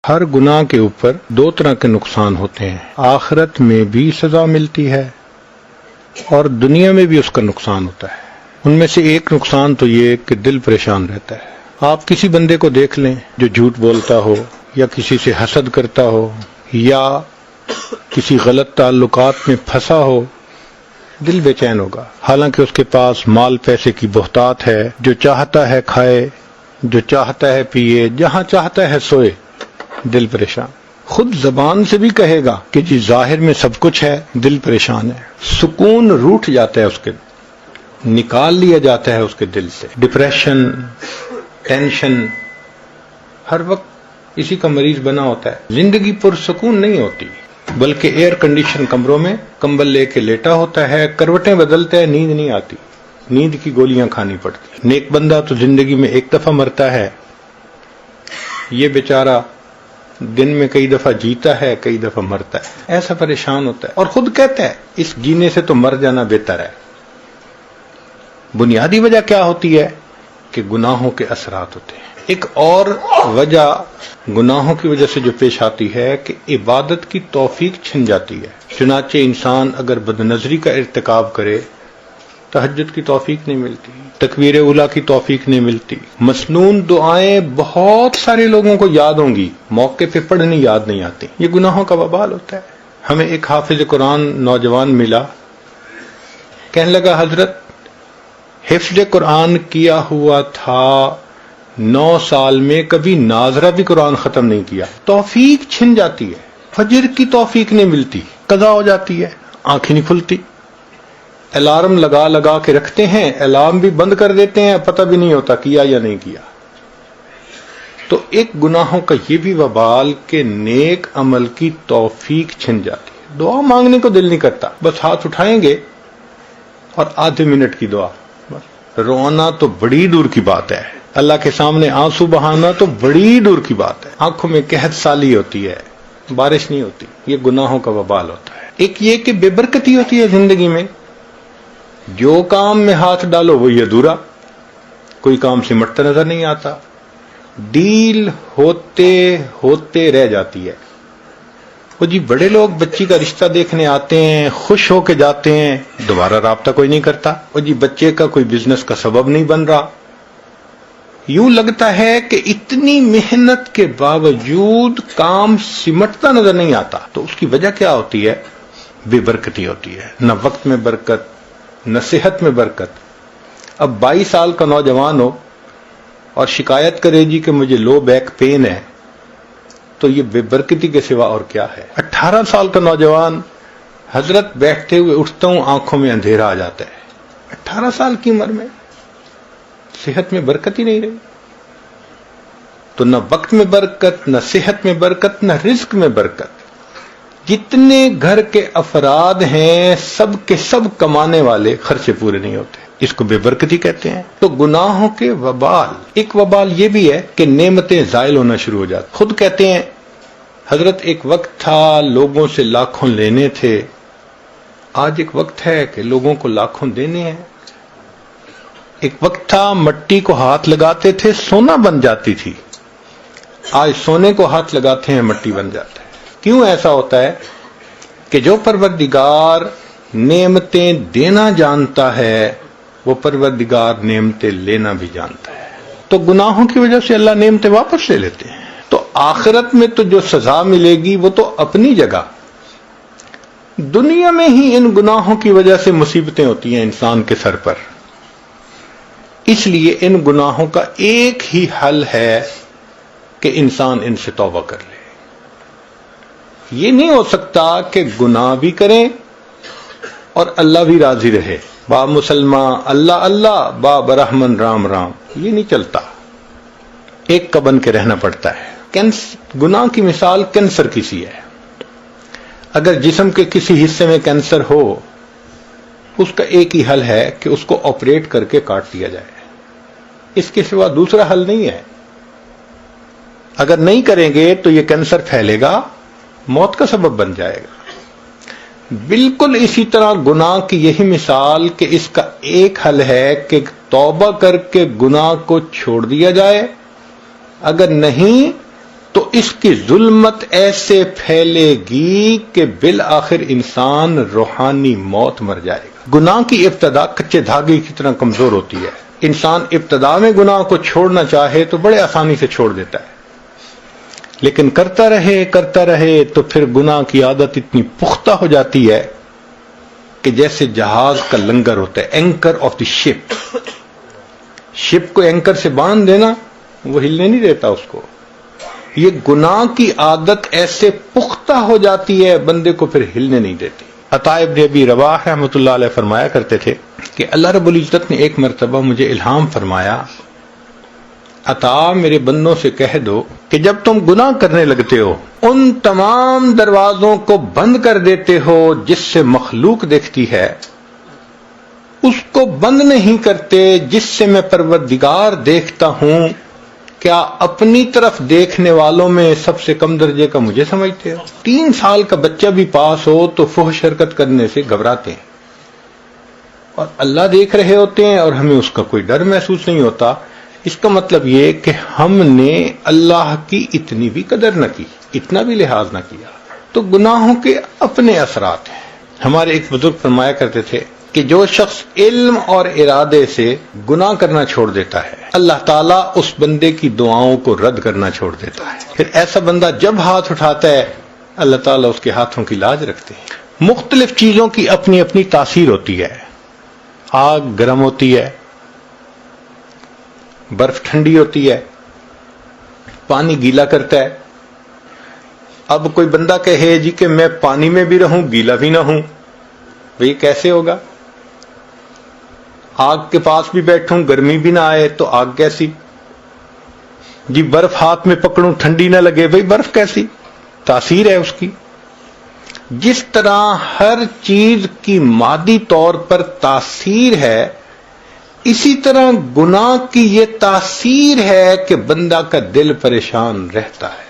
ہر گناہ کے اوپر دو طرح کے نقصان ہوتے ہیں، آخرت میں بھی سزا ملتی ہے اور دنیا میں بھی اس کا نقصان ہوتا ہے۔ ان میں سے ایک نقصان تو یہ کہ دل پریشان رہتا ہے۔ آپ کسی بندے کو دیکھ لیں جو جھوٹ بولتا ہو یا کسی سے حسد کرتا ہو یا کسی غلط تعلقات میں پھنسا ہو، دل بے چین ہوگا، حالانکہ اس کے پاس مال پیسے کی بہتات ہے، جو چاہتا ہے کھائے، جو چاہتا ہے پیے، جہاں چاہتا ہے سوئے، دل پریشان۔ خود زبان سے بھی کہے گا کہ جی ظاہر میں سب کچھ ہے، دل پریشان ہے، سکون روٹھ جاتا ہے، اس کے نکال لیا جاتا ہے اس کے دل سے۔ ڈپریشن، ٹینشن، ہر وقت اسی کا مریض بنا ہوتا ہے۔ زندگی پرسکون نہیں ہوتی، بلکہ ایئر کنڈیشن کمروں میں کمبل لے کے لیٹا ہوتا ہے، کروٹیں بدلتا ہے، نیند نہیں آتی، نیند کی گولیاں کھانی پڑتی۔ نیک بندہ تو زندگی میں ایک دفعہ مرتا ہے، یہ بیچارہ دن میں کئی دفعہ جیتا ہے، کئی دفعہ مرتا ہے، ایسا پریشان ہوتا ہے، اور خود کہتا ہے اس جینے سے تو مر جانا بہتر ہے۔ بنیادی وجہ کیا ہوتی ہے کہ گناہوں کے اثرات ہوتے ہیں۔ ایک اور وجہ گناہوں کی وجہ سے جو پیش آتی ہے کہ عبادت کی توفیق چھن جاتی ہے۔ چنانچہ انسان اگر بدنظری کا ارتکاب کرے، تہجد کی توفیق نہیں ملتی، تکبیر اولیٰ کی توفیق نہیں ملتی، مسنون دعائیں بہت سارے لوگوں کو یاد ہوں گی، موقع پہ پڑھنی یاد نہیں آتی۔ یہ گناہوں کا وبال ہوتا ہے۔ ہمیں ایک حافظ قرآن نوجوان ملا، کہنے لگا حضرت حفظ قرآن کیا ہوا تھا 9 سال میں، کبھی ناظرہ بھی قرآن ختم نہیں کیا۔ توفیق چھن جاتی ہے، فجر کی توفیق نہیں ملتی، قضا ہو جاتی ہے، آنکھیں نہیں کھلتی، الارم لگا لگا کے رکھتے ہیں، الارم بھی بند کر دیتے ہیں، پتہ بھی نہیں ہوتا کیا یا نہیں کیا۔ تو ایک گناہوں کا یہ بھی وبال کہ نیک عمل کی توفیق چھن جاتی ہے۔ دعا مانگنے کو دل نہیں کرتا، بس ہاتھ اٹھائیں گے اور آدھے منٹ کی دعا، بس رونا تو بڑی دور کی بات ہے، اللہ کے سامنے آنسو بہانا تو بڑی دور کی بات ہے، آنکھوں میں قحط سالی ہوتی ہے، بارش نہیں ہوتی۔ یہ گناہوں کا وبال ہوتا ہے۔ ایک یہ کہ بے برکتی ہوتی ہے زندگی میں، جو کام میں ہاتھ ڈالو وہی ادھورا، کوئی کام سمٹتا نظر نہیں آتا، ڈیل ہوتے ہوتے رہ جاتی ہے۔ وہ جی بڑے لوگ بچی کا رشتہ دیکھنے آتے ہیں، خوش ہو کے جاتے ہیں، دوبارہ رابطہ کوئی نہیں کرتا۔ وہ جی بچے کا کوئی بزنس کا سبب نہیں بن رہا، یوں لگتا ہے کہ اتنی محنت کے باوجود کام سمٹتا نظر نہیں آتا۔ تو اس کی وجہ کیا ہوتی ہے؟ بے برکتی ہوتی ہے، نہ وقت میں برکت، نہ صحت میں برکت۔ اب 22 سال کا نوجوان ہو اور شکایت کرے جی کہ مجھے لو بیک پین ہے، تو یہ بے برکتی کے سوا اور کیا ہے؟ 18 سال کا نوجوان، حضرت بیٹھتے ہوئے اٹھتا ہوں آنکھوں میں اندھیرا آ جاتا ہے، 18 سال کی عمر میں صحت میں برکت ہی نہیں رہی۔ تو نہ وقت میں برکت، نہ صحت میں برکت، نہ رزق میں برکت۔ جتنے گھر کے افراد ہیں سب کے سب کمانے والے، خرچے پورے نہیں ہوتے، اس کو بے برکتی کہتے ہیں۔ تو گناہوں کے وبال، ایک وبال یہ بھی ہے کہ نعمتیں زائل ہونا شروع ہو جاتی۔ خود کہتے ہیں حضرت ایک وقت تھا لوگوں سے لاکھوں لینے تھے، آج ایک وقت ہے کہ لوگوں کو لاکھوں دینے ہیں۔ ایک وقت تھا مٹی کو ہاتھ لگاتے تھے سونا بن جاتی تھی، آج سونے کو ہاتھ لگاتے ہیں مٹی بن جاتا ہے۔ کیوں ایسا ہوتا ہے؟ کہ جو پروردگار نعمتیں دینا جانتا ہے وہ پروردگار نعمتیں لینا بھی جانتا ہے۔ تو گناہوں کی وجہ سے اللہ نعمتیں واپس لے لیتے ہیں۔ تو آخرت میں تو جو سزا ملے گی وہ تو اپنی جگہ، دنیا میں ہی ان گناہوں کی وجہ سے مصیبتیں ہوتی ہیں انسان کے سر پر۔ اس لیے ان گناہوں کا ایک ہی حل ہے کہ انسان ان سے توبہ کر لے۔ یہ نہیں ہو سکتا کہ گناہ بھی کریں اور اللہ بھی راضی رہے، با مسلمان اللہ اللہ، با برحمن رام رام، یہ نہیں چلتا، ایک کا بن کے رہنا پڑتا ہے۔ گناہ کی مثال کینسر کی سی ہے۔ اگر جسم کے کسی حصے میں کینسر ہو، اس کا ایک ہی حل ہے کہ اس کو آپریٹ کر کے کاٹ دیا جائے، اس کے سوا دوسرا حل نہیں ہے۔ اگر نہیں کریں گے تو یہ کینسر پھیلے گا، موت کا سبب بن جائے گا۔ بالکل اسی طرح گناہ کی یہی مثال کہ اس کا ایک حل ہے کہ توبہ کر کے گناہ کو چھوڑ دیا جائے، اگر نہیں تو اس کی ظلمت ایسے پھیلے گی کہ بالآخر انسان روحانی موت مر جائے گا۔ گناہ کی ابتدا کچے دھاگے کی طرح کمزور ہوتی ہے۔ انسان ابتدا میں گناہ کو چھوڑنا چاہے تو بڑے آسانی سے چھوڑ دیتا ہے، لیکن کرتا رہے تو پھر گناہ کی عادت اتنی پختہ ہو جاتی ہے کہ جیسے جہاز کا لنگر ہوتا ہے، اینکر آف دی شپ، شپ کو اینکر سے باندھ دینا، وہ ہلنے نہیں دیتا اس کو۔ یہ گناہ کی عادت ایسے پختہ ہو جاتی ہے بندے کو پھر ہلنے نہیں دیتی۔ عطا ابن ابی رواح رحمۃ اللہ علیہ فرمایا کرتے تھے کہ اللہ رب العزت نے ایک مرتبہ مجھے الہام فرمایا، عطا میرے بندوں سے کہہ دو کہ جب تم گناہ کرنے لگتے ہو ان تمام دروازوں کو بند کر دیتے ہو جس سے مخلوق دیکھتی ہے، اس کو بند نہیں کرتے جس سے میں پروردگار دیکھتا ہوں، کیا اپنی طرف دیکھنے والوں میں سب سے کم درجے کا مجھے سمجھتے ہو؟ 3 سال کا بچہ بھی پاس ہو تو فحش حرکت کرنے سے گھبراتے ہیں، اور اللہ دیکھ رہے ہوتے ہیں اور ہمیں اس کا کوئی ڈر محسوس نہیں ہوتا۔ اس کا مطلب یہ کہ ہم نے اللہ کی اتنی بھی قدر نہ کی، اتنا بھی لحاظ نہ کیا۔ تو گناہوں کے اپنے اثرات ہیں۔ ہمارے ایک بزرگ فرمایا کرتے تھے کہ جو شخص علم اور ارادے سے گناہ کرنا چھوڑ دیتا ہے، اللہ تعالیٰ اس بندے کی دعاؤں کو رد کرنا چھوڑ دیتا ہے۔ پھر ایسا بندہ جب ہاتھ اٹھاتا ہے اللہ تعالیٰ اس کے ہاتھوں کی لاج رکھتے ہیں۔ مختلف چیزوں کی اپنی اپنی تاثیر ہوتی ہے۔ آگ گرم ہوتی ہے، برف ٹھنڈی ہوتی ہے، پانی گیلا کرتا ہے۔ اب کوئی بندہ کہے جی کہ میں پانی میں بھی رہوں گیلا بھی نہ ہوں، بھئی کیسے ہوگا؟ آگ کے پاس بھی بیٹھوں گرمی بھی نہ آئے تو آگ کیسی؟ جی برف ہاتھ میں پکڑوں ٹھنڈی نہ لگے، بھئی برف کیسی؟ تاثیر ہے اس کی۔ جس طرح ہر چیز کی مادی طور پر تاثیر ہے، اسی طرح گناہ کی یہ تاثیر ہے کہ بندہ کا دل پریشان رہتا ہے۔